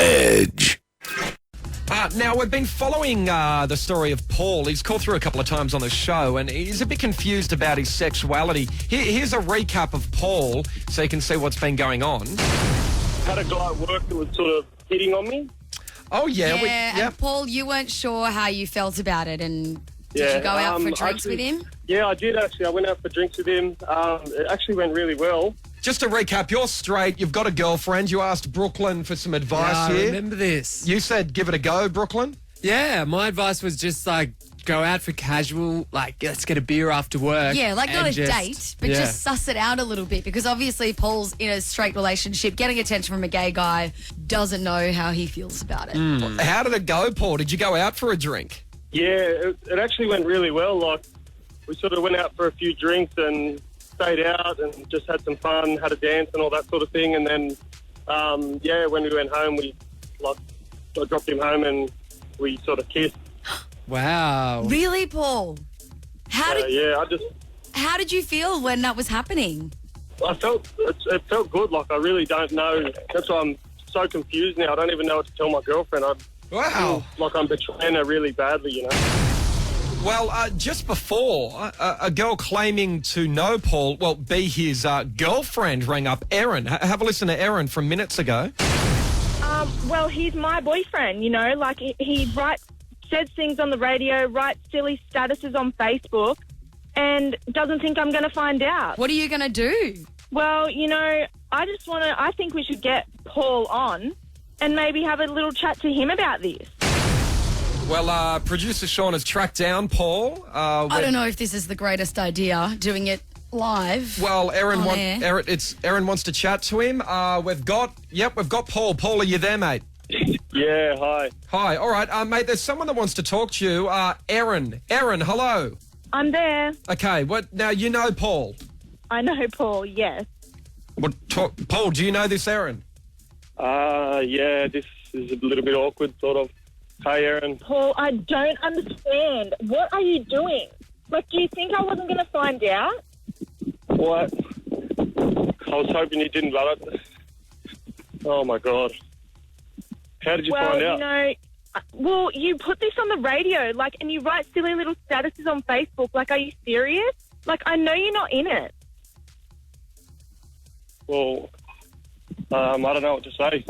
Edge. Now, we've been following the story of Paul. He's called through a couple of times on the show, and he's a bit confused about his sexuality. Here's a recap of Paul so you can see what's been going on. Had a guy at work that was sort of hitting on me. Oh, yeah. And Paul, you weren't sure how you felt about it, and did you go out for drinks with him? Yeah, I did actually. I went out for drinks with him. It actually went really well. Just to recap, you're straight, you've got a girlfriend, you asked Brooklyn for some advice here. I remember this. You said give it a go, Brooklyn? Yeah, my advice was just go out for casual, let's get a beer after work. Yeah, not a date, but just suss it out a little bit, because obviously Paul's in a straight relationship, getting attention from a gay guy, doesn't know how he feels about it. How did it go, Paul? Did you go out for a drink? Yeah, it actually went really well. We sort of went out for a few drinks and stayed out and just had some fun, had a dance and all that sort of thing. And then, when we went home, I dropped him home and we sort of kissed. Wow. Really, Paul? How did you feel when that was happening? It felt good. I really don't know. That's why I'm so confused now. I don't even know what to tell my girlfriend. I feel like I'm betraying her really badly, Well, just before, a girl claiming to know Paul, be his girlfriend, rang up Erin. Have a listen to Erin from minutes ago. Well, he's my boyfriend, he says things on the radio, writes silly statuses on Facebook, and doesn't think I'm going to find out. What are you going to do? Well, I think we should get Paul on and maybe have a little chat to him about this. Well, producer Sean has tracked down Paul. I don't know if this is the greatest idea, doing it live. Well, Erin wants to chat to him. We've got Paul. Paul, are you there, mate? Yeah, hi. Hi, all right. Mate, there's someone that wants to talk to you. Erin. Erin, hello. I'm there. Okay, now you know Paul? I know Paul, yes. Paul, do you know this Erin? Yeah, this is a little bit awkward, sort of. Hi, Erin. Paul, I don't understand. What are you doing? Do you think I wasn't going to find out? What? I was hoping you didn't, but oh, my God. How did you find out? You put this on the radio, and you write silly little statuses on Facebook. Are you serious? I know you're not in it. Well, I don't know what to say.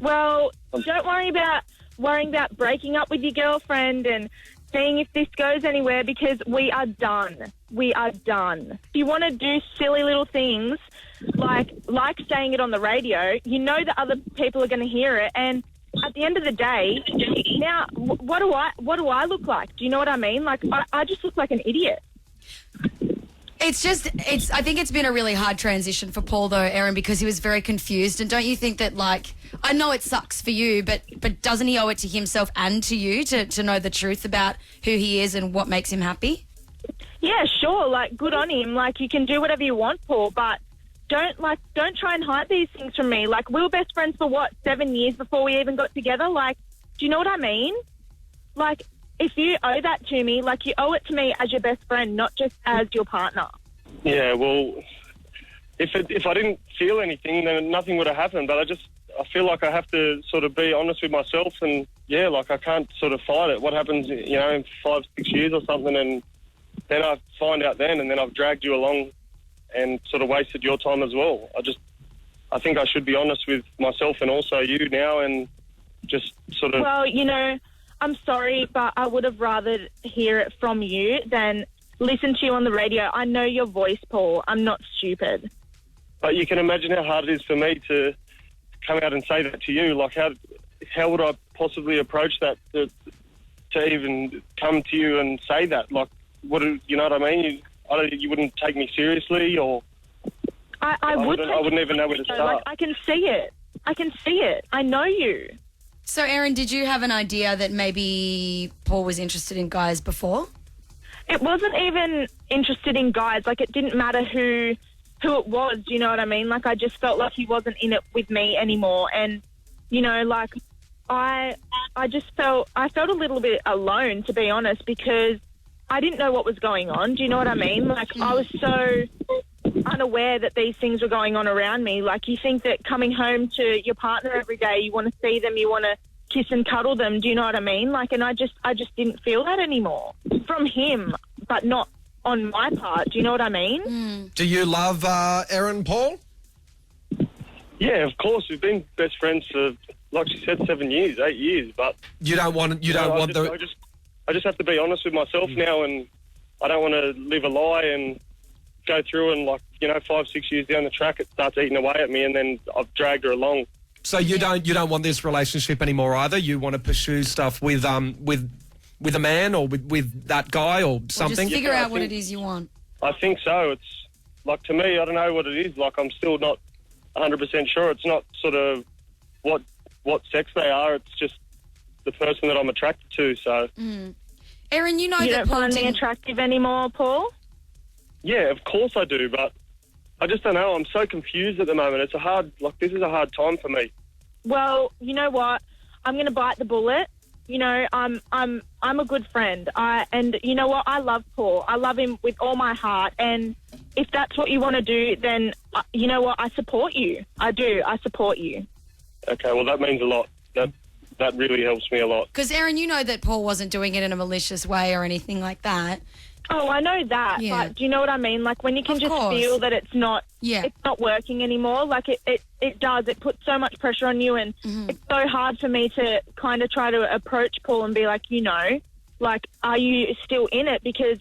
Well, don't worry about worrying about breaking up with your girlfriend and seeing if this goes anywhere, because we are done. We are done. If you want to do silly little things like saying it on the radio, you know that other people are going to hear it, and at the end of the day, now what do I look like? Do you know what I mean? I just look like an idiot. I think it's been a really hard transition for Paul, though, Erin, because he was very confused. And don't you think that, I know it sucks for you, but doesn't he owe it to himself and to you to know the truth about who he is and what makes him happy? Yeah, sure. Good on him. You can do whatever you want, Paul, but don't try and hide these things from me. We were best friends for 7 years before we even got together. Do you know what I mean? If you owe that to me, you owe it to me as your best friend, not just as your partner. Yeah, well, if I didn't feel anything, then nothing would have happened. But I feel like I have to sort of be honest with myself, and I can't sort of fight it. What happens, in 5-6 years or something, and then I find out then, and then I've dragged you along and sort of wasted your time as well. I think I should be honest with myself and also you now, and just sort of... Well, I'm sorry, but I would have rather hear it from you than listen to you on the radio. I know your voice, Paul. I'm not stupid. But you can imagine how hard it is for me to come out and say that to you. How would I possibly approach that to even come to you and say that? You know what I mean? You wouldn't take me seriously, or... I wouldn't even know where to start. I can see it. I know you. So, Erin, did you have an idea that maybe Paul was interested in guys before? It wasn't even interested in guys. It didn't matter who it was, do you know what I mean? I just felt like he wasn't in it with me anymore. And, I felt a little bit alone, to be honest, because I didn't know what was going on. Do you know what I mean? I was so unaware that these things were going on around me. Like, you think that coming home to your partner every day, you want to see them, you want to kiss and cuddle them. Do you know what I mean? Like, and I just didn't feel that anymore from him, but not on my part. Do you know what I mean? Do you love Erin, Paul? Yeah, of course. We've been best friends for, like she said, 7 years, 8 years. But You don't want I just have to be honest with myself now, and I don't want to live a lie and go through and, like, 5, 6 years down the track, it starts eating away at me, and then I've dragged her along. So you don't want this relationship anymore either? You want to pursue stuff with a man or with that guy or something? Or just figure out what it is you want. I think so. It's, like, to me, I don't know what it is. Like, I'm still not 100% sure. It's not sort of what sex they are. It's just the person that I'm attracted to, so... Erin, you know You that don't Paul find me didn't... attractive anymore, Paul? Yeah, of course I do, but I just don't know. I'm so confused at the moment. This is a hard time for me. Well, you know what? I'm going to bite the bullet. I'm a good friend. And you know what? I love Paul. I love him with all my heart. And if that's what you want to do, then you know what? I support you. I do. I support you. Okay, well, that means a lot. That really helps me a lot. Because, Erin, you know that Paul wasn't doing it in a malicious way or anything like that. Oh, I know that, Yeah. but do you know what I mean? Like, when you can Of just course. feel that it's not working anymore, like it does. It puts so much pressure on you, and it's so hard for me to kind of try to approach Paul and be like, like, are you still in it? Because,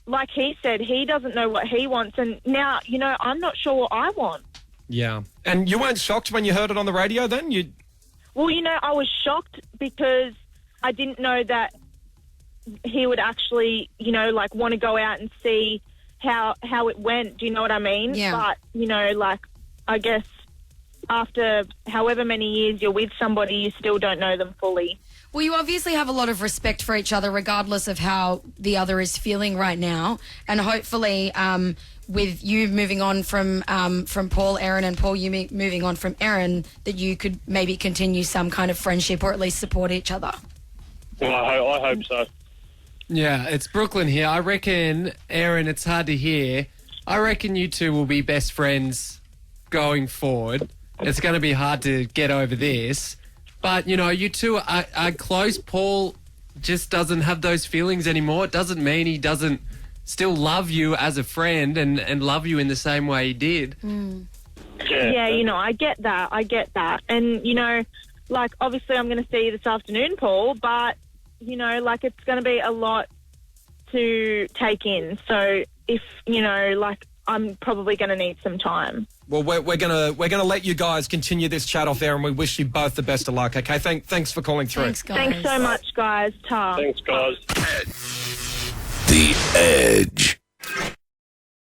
like he said, he doesn't know what he wants, and now, I'm not sure what I want. Yeah. And you weren't shocked when you heard it on the radio then? Well, I was shocked because I didn't know that he would actually, like, want to go out and see how it went. Do you know what I mean? Yeah. But, like, I guess after however many years you're with somebody, you still don't know them fully. Well, you obviously have a lot of respect for each other, regardless of how the other is feeling right now. And hopefully, with you moving on from Paul, Erin, and Paul, you moving on from Erin, that you could maybe continue some kind of friendship or at least support each other. Well, I hope so. Yeah, it's Brooklyn here. I reckon, Erin, it's hard to hear. I reckon you two will be best friends going forward. It's going to be hard to get over this. But, you two are close. Paul just doesn't have those feelings anymore. It doesn't mean he doesn't still love you as a friend and love you in the same way he did. Yeah, I get that. And, like, obviously I'm going to see you this afternoon, Paul, but, like, it's going to be a lot to take in. So if, like, I'm probably going to need some time. Well, we're gonna let you guys continue this chat off air, and we wish you both the best of luck. Okay, thanks for calling through. Thanks, guys. Thanks so much, guys. Ta. Thanks, guys. The Edge.